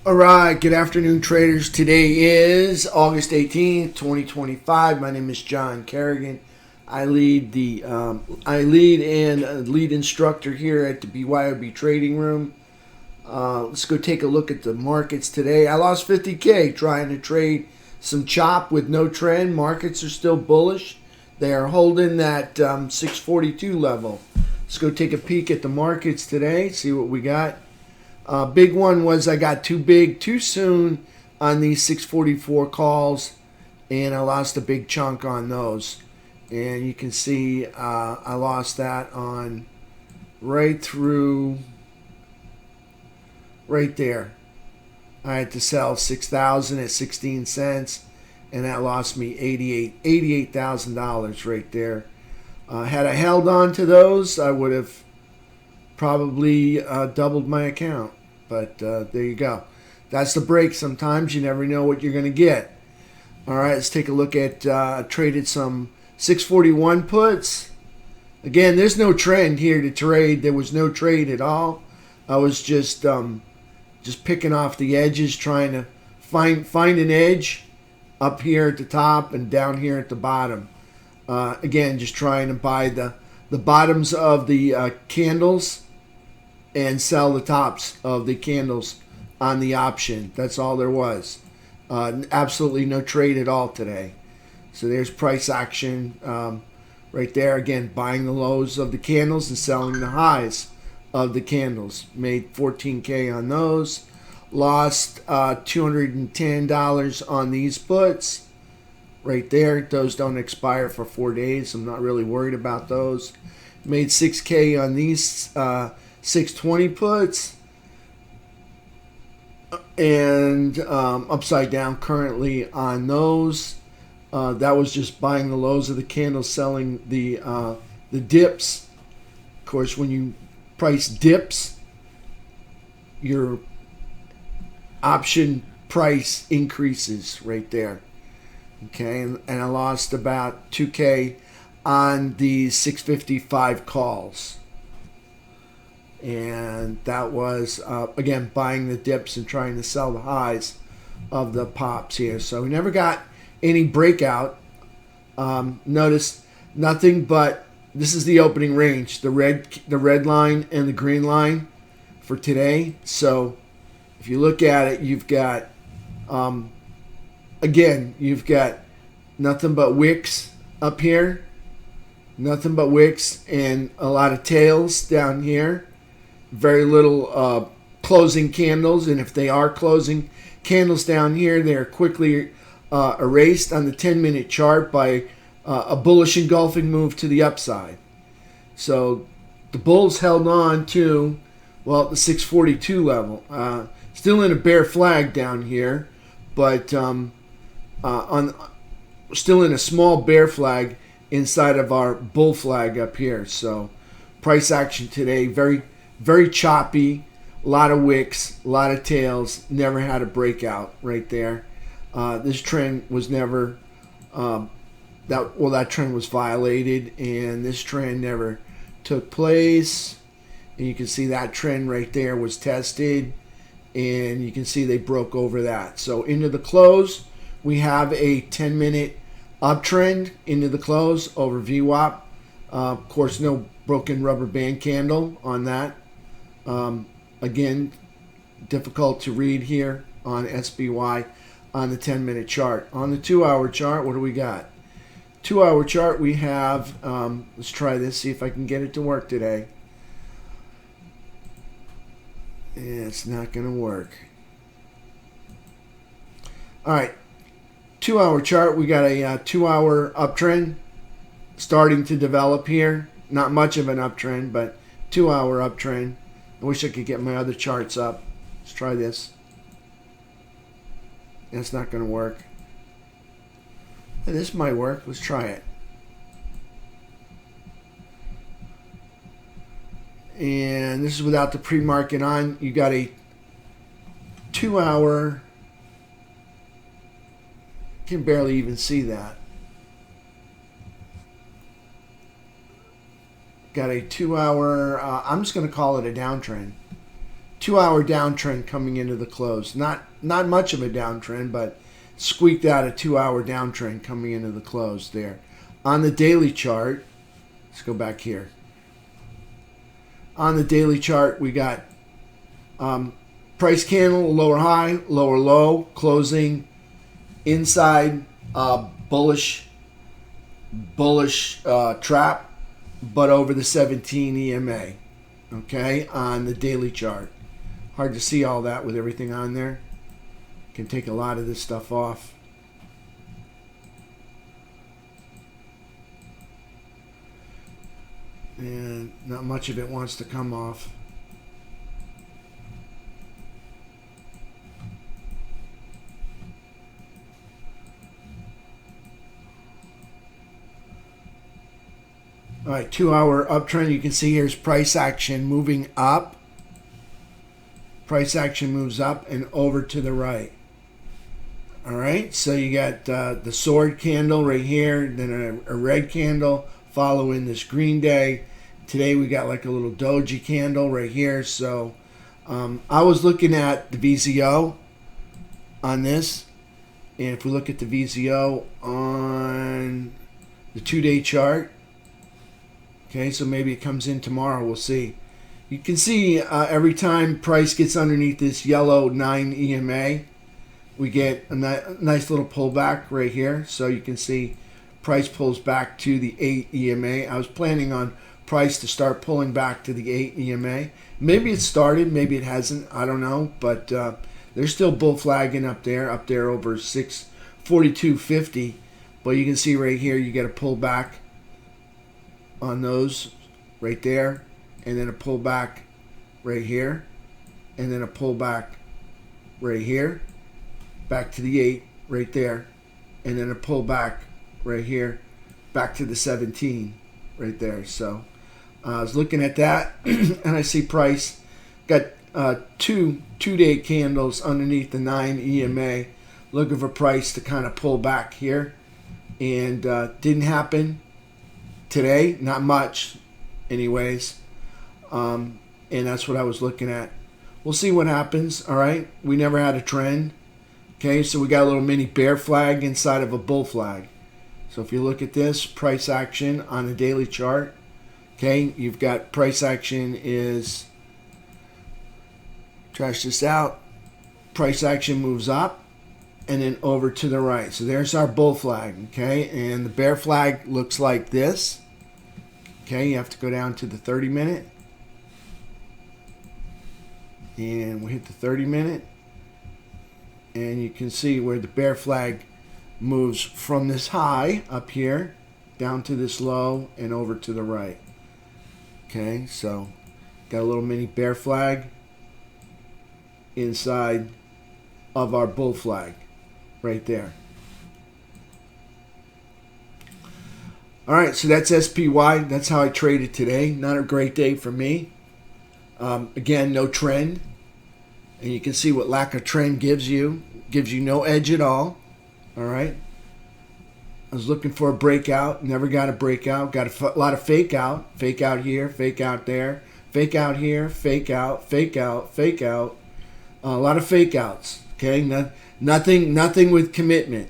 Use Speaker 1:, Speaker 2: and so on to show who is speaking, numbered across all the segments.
Speaker 1: All right, good afternoon, traders. Today is August 18th, 2025. My name is John Carignan. I lead and lead instructor here at the BYOB Trading Room. Let's go take a look at the markets today. I lost 50K trying to trade some chop with no trend. Markets are still bullish. They are holding that 642 level. Let's go take a peek at the markets today, see what we got. Big one was I got too big too soon on these 644 calls, and I lost a big chunk on those. And you can see I lost that on right through right there. I had to sell 6,000 at 16 cents, and that lost me $88,000 right there. Had I held on to those, I would have probably doubled my account. But there you go. That's the break. Sometimes you never know what you're going to get. All right, let's take a look at traded some 641 puts. Again, there's no trend here to trade. There was no trade at all. I was just picking off the edges, trying to find an edge up here at the top and down here at the bottom. Again, just trying to buy the bottoms of the candles and sell the tops of the candles on the option. That's all there was. Absolutely no trade at all today. So there's price action right there. Again, buying the lows of the candles and selling the highs of the candles. Made 14K on those. Lost $210 on these puts. Right there. Those don't expire for 4 days. I'm not really worried about those. Made 6K on these 620 puts, and upside down currently on those. That was just buying the lows of the candles, selling the dips. Of course, when you price dips, your option price increases right there. Okay, and I lost about 2K on the 655 calls. And that was, again, buying the dips and trying to sell the highs of the pops here. So we never got any breakout. Notice nothing but, this is the opening range, the red line and the green line for today. So if you look at it, you've got, again, you've got nothing but wicks up here. Nothing but wicks and a lot of tails down here. Very little closing candles, and if they are closing candles down here, they're quickly erased on the 10-minute chart by a bullish engulfing move to the upside. So the bulls held on to, well, the 642 level. Still in a bear flag down here, but still in a small bear flag inside of our bull flag up here. So price action today, very choppy, a lot of wicks, a lot of tails, never had a breakout right there. This trend was never, that trend was violated, and this trend never took place. And you can see that trend right there was tested, and you can see they broke over that. So into the close, we have a 10-minute uptrend into the close over VWAP. Of course, no broken rubber band candle on that. Again, difficult to read here on SBY on the 10-minute chart. On the 2-hour chart, what do we got? 2-hour chart, we have, let's try this, see if I can get it to work today. Yeah, it's not going to work. All right, 2-hour chart, we got a 2-hour uptrend starting to develop here. Not much of an uptrend, but 2-hour uptrend. I wish I could get my other charts up. Let's try this. That's not going to work. This might work. Let's try it. And this is without the pre-market on. You got a 2-hour. Can barely even see that. Got a 2-hour, I'm just going to call it a downtrend. 2-hour downtrend coming into the close. Not much of a downtrend, but squeaked out a 2-hour downtrend coming into the close there. On the daily chart, let's go back here. On the daily chart, we got price candle, lower high, lower low, closing inside bullish trap, but over the 17 EMA. Okay, on the daily chart. Hard to see all that with everything on there. Can take a lot of this stuff off. And not much of it wants to come off. All right, 2-hour uptrend. You can see here's price action moving up. Price action moves up and over to the right. All right, so you got the sword candle right here, then a red candle following this green day. Today we got like a little doji candle right here. So I was looking at the VZO on this, and if we look at the VZO on the 2-day chart, okay, so maybe it comes in tomorrow. We'll see. You can see every time price gets underneath this yellow 9 EMA, we get a nice little pullback right here. So you can see price pulls back to the 8 EMA. I was planning on price to start pulling back to the 8 EMA. Maybe it started, maybe it hasn't. I don't know. But there's still bull flagging up there over 642.50. But you can see right here, you get a pullback on those right there, and then a pullback right here, and then a pullback right here, back to the 8 right there, and then a pullback right here, back to the 17 right there. So I was looking at that, and I see price got two-day candles underneath the 9 EMA, looking for price to kind of pull back here, and didn't happen today, not much anyways, and that's what I was looking at. We'll see what happens. All right, we never had a trend. Okay, so we got a little mini bear flag inside of a bull flag. So if you look at this price action on the daily chart, okay, you've got price action is, trash this out, price action moves up and then over to the right. So there's our bull flag, okay, and the bear flag looks like this. Okay, you have to go down to the 30-minute. And we'll hit the 30-minute. And you can see where the bear flag moves from this high up here down to this low and over to the right. Okay, so got a little mini bear flag inside of our bull flag right there. All right, so that's SPY. That's how I traded today. Not a great day for me. Again, no trend. And you can see what lack of trend gives you. Gives you no edge at all. All right. I was looking for a breakout. Never got a breakout. Got a lot of fake out. Fake out here, fake out there. Fake out here, fake out, fake out, fake out. A lot of fake outs. Okay, nothing with commitment.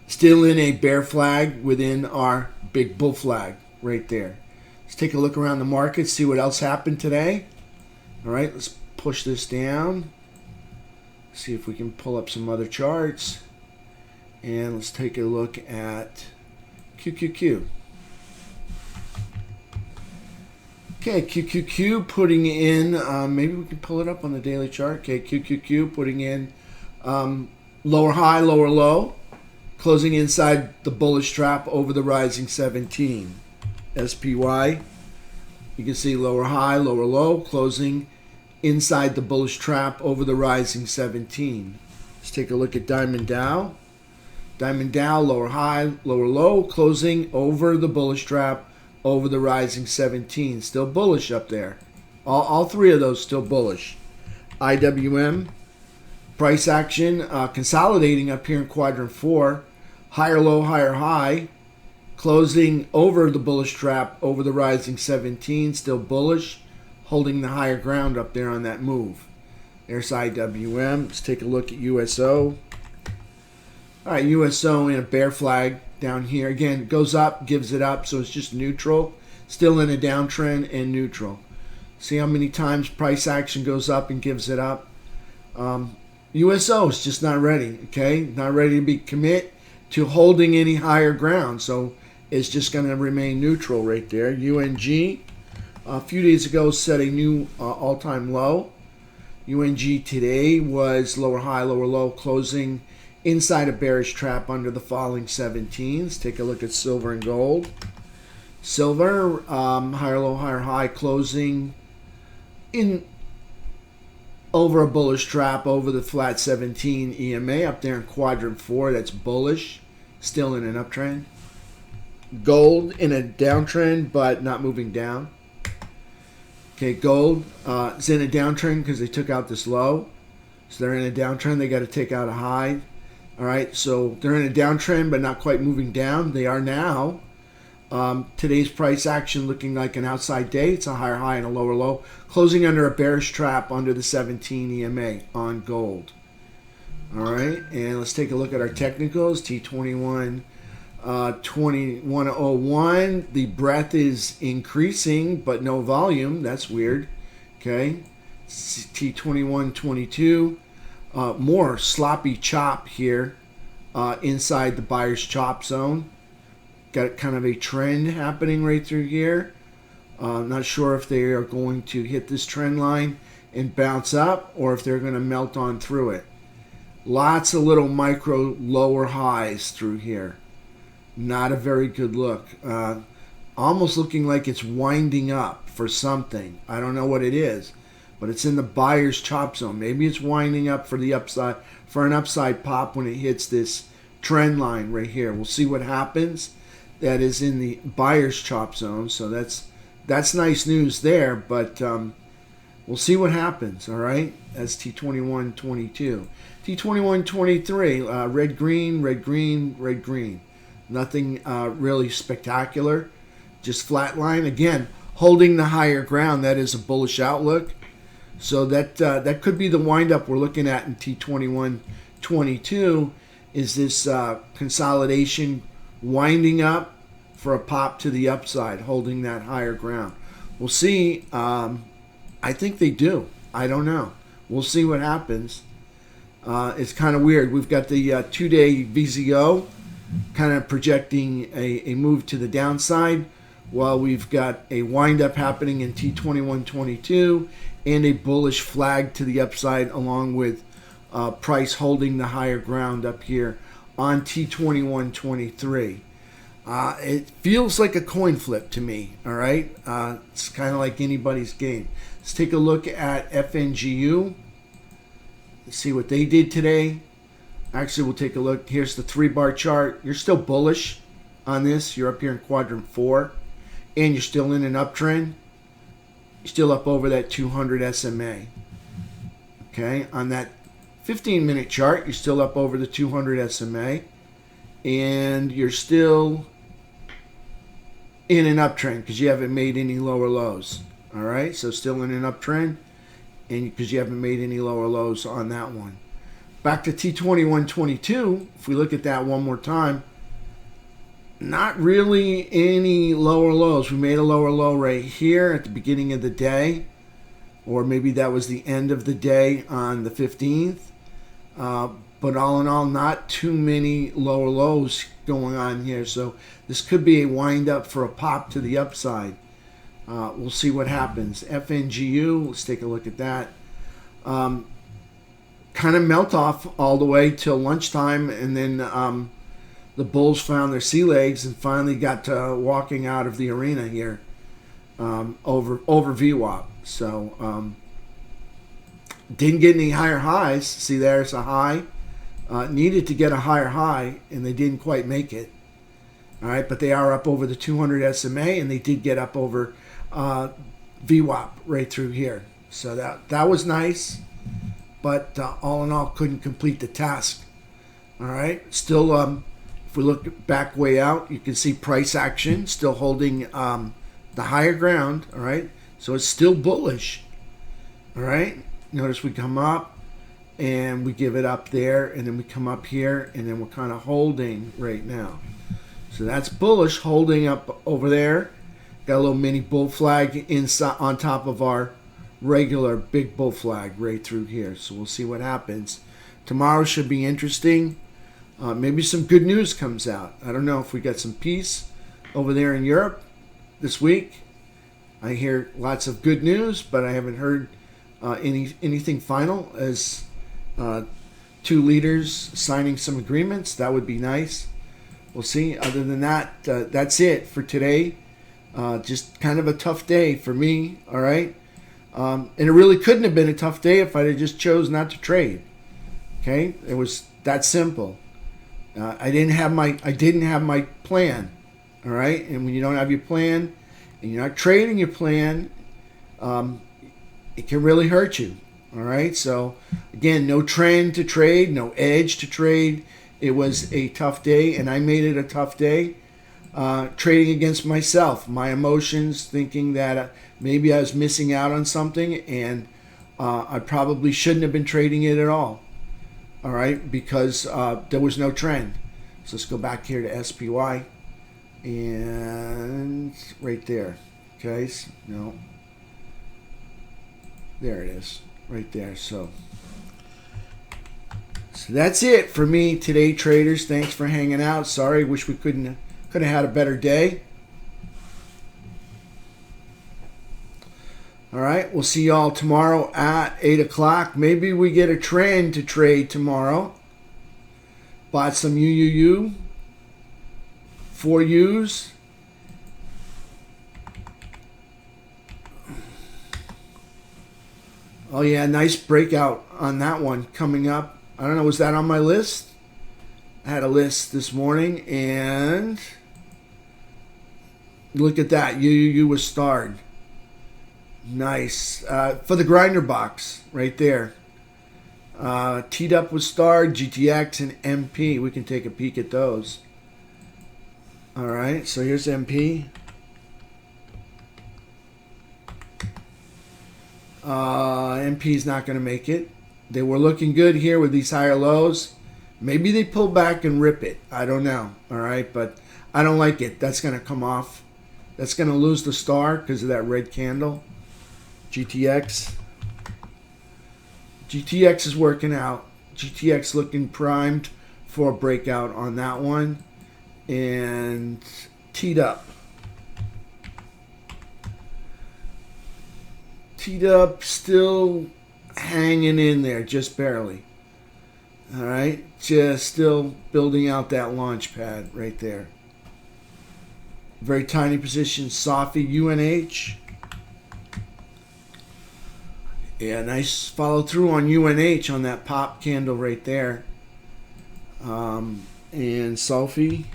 Speaker 1: Still in a bear flag within our big bull flag right there. Let's take a look around the market, see what else happened today. All right, let's push this down. See if we can pull up some other charts. And let's take a look at QQQ. Okay, QQQ putting in, maybe we can pull it up on the daily chart. Okay, QQQ putting in lower high, lower low, closing inside the bullish trap over the rising 17. SPY, you can see lower high, lower low, closing inside the bullish trap over the rising 17. Let's take a look at Diamond Dow. Diamond Dow, lower high, lower low, closing over the bullish trap over the rising 17. Still bullish up there. All three of those still bullish. IWM, price action, consolidating up here in quadrant 4. Higher low, higher high, closing over the bullish trap over the rising 17. Still bullish, holding the higher ground up there on that move. There's IWM. Let's take a look at USO. All right, USO in a bear flag down here. Again, it goes up, gives it up, so it's just neutral. Still in a downtrend and neutral. See how many times price action goes up and gives it up? USO is just not ready, okay? Not ready to be commit to holding any higher ground, so it's just going to remain neutral right there. UNG, a few days ago, set a new all-time low. UNG today was lower high, lower low, closing inside a bearish trap under the falling 17s. Take a look at silver and gold. Silver, higher low, higher high, closing in over a bullish trap over the flat 17 EMA up there in quadrant 4. That's bullish, still in an uptrend. Gold in a downtrend, but not moving down. Okay, gold is in a downtrend because they took out this low. So they're in a downtrend. They got to take out a high. All right, so they're in a downtrend, but not quite moving down. They are now. Today's price action looking like an outside day. It's a higher high and a lower low, closing under a bearish trap under the 17 EMA on gold. All right, and let's take a look at our technicals. T21 2101. The breadth is increasing, but no volume. That's weird. Okay, T2122. More sloppy chop here inside the buyer's chop zone. Got kind of a trend happening right through here. Not sure if they are going to hit this trend line and bounce up or if they're going to melt on through it. Lots of little micro lower highs through here. Not a very good look. Almost looking like it's winding up for something. I don't know what it is, but it's in the buyer's chop zone. Maybe it's winding up for the upside, for an upside pop when it hits this trend line right here. We'll see what happens. That is in the buyer's chop zone, so that's nice news there, but we'll see what happens. All right, that's T2122. T2123, red green, red green, red green. Nothing really spectacular, just flat line. Again, holding the higher ground. That is a bullish outlook. So that could be the windup we're looking at in T2122. Is this consolidation winding up for a pop to the upside, holding that higher ground? We'll see. I think they do. I don't know. We'll see what happens. It's kind of weird. We've got the 2-day VZO kind of projecting a move to the downside, while we've got a windup happening in T2122 and a bullish flag to the upside, along with price holding the higher ground up here on T2123. It feels like a coin flip to me, all right? It's kind of like anybody's game. Let's take a look at FNGU. Let's see what they did today. Actually, we'll take a look. Here's the 3-bar chart. You're still bullish on this. You're up here in quadrant 4, and you're still in an uptrend. You're still up over that 200 SMA. Okay, on that 15-minute chart, you're still up over the 200 SMA, and you're still in an uptrend because you haven't made any lower lows. All right, so still in an uptrend, and because you haven't made any lower lows on that one. Back to T2122, if we look at that one more time, not really any lower lows. We made a lower low right here at the beginning of the day, or maybe that was the end of the day on the 15th. But all in all, not too many lower lows going on here. So this could be a wind up for a pop to the upside. We'll see what happens. FNGU, let's take a look at that. Kind of melt off all the way till lunchtime, and then the bulls found their sea legs and finally got to walking out of the arena here over VWAP. So didn't get any higher highs. See, there's a high. Needed to get a higher high, and they didn't quite make it. All right, but they are up over the 200 SMA, and they did get up over VWAP right through here. So that was nice, but all in all, couldn't complete the task. All right, still, if we look back way out, you can see price action still holding the higher ground. All right, so it's still bullish. All right, Notice we come up and we give it up there, and then we come up here, and then we're kind of holding right now. So that's bullish, holding up over there. Got a little mini bull flag inside on top of our regular big bull flag right through here. So we'll see what happens. Tomorrow should be interesting. Maybe some good news comes out. I don't know if we got some peace over there in Europe this week. I hear lots of good news, but I haven't heard anything final as two leaders signing some agreements. That would be nice. We'll see. Other than that, that's it for today. Just kind of a tough day for me. All right, and it really couldn't have been a tough day if I had just chose not to trade. Okay, it was that simple. I didn't have my plan. All right, and when you don't have your plan and you're not trading your plan, it can really hurt you. All right, so again, no trend to trade, no edge to trade. It was a tough day, and I made it a tough day. Trading against myself, my emotions, thinking that maybe I was missing out on something, and I probably shouldn't have been trading it at all. All right, because there was no trend. So let's go back here to SPY, and right there. Okay, no, there it is, right there. So that's it for me today, traders. Thanks for hanging out. Sorry, wish we could have had a better day. All right, we'll see y'all tomorrow at 8 o'clock. Maybe we get a trend to trade tomorrow. Bought some UUU, 4Us. Oh yeah, nice breakout on that one coming up. I don't know, was that on my list? I had a list this morning, and look at that. UUU was starred. Nice. For the grinder box right there. Teed up with starred, GTX, and MP. We can take a peek at those. All right, so here's MP. MP's not going to make it. They were looking good here with these higher lows. Maybe they pull back and rip it. I don't know. All right, but I don't like it. That's going to come off. That's going to lose the star because of that red candle. GTX. GTX is working out. GTX looking primed for a breakout on that one. And teed up. Teed up, still hanging in there, just barely. All right, just still building out that launch pad right there. Very tiny position, Sophie, UNH. Yeah, nice follow through on UNH on that pop candle right there. And Sophie's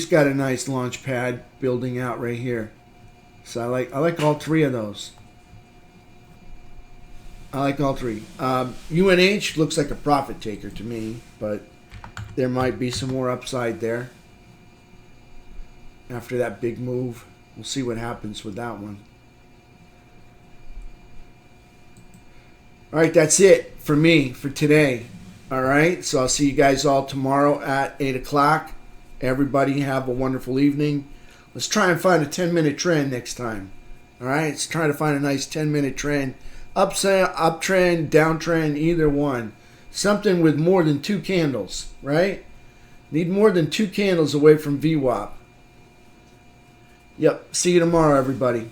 Speaker 1: got a nice launch pad building out right here. So I like all three of those. I like all three. UNH looks like a profit taker to me, but there might be some more upside there after that big move. We'll see what happens with that one. All right, that's it for me for today. All right, so I'll see you guys all tomorrow at 8 o'clock. Everybody have a wonderful evening. Let's try and find a 10-minute trend next time. All right, let's try to find a nice 10-minute trend. Uptrend, downtrend, either one. Something with more than 2 candles, right? Need more than 2 candles away from VWAP. Yep, see you tomorrow, everybody.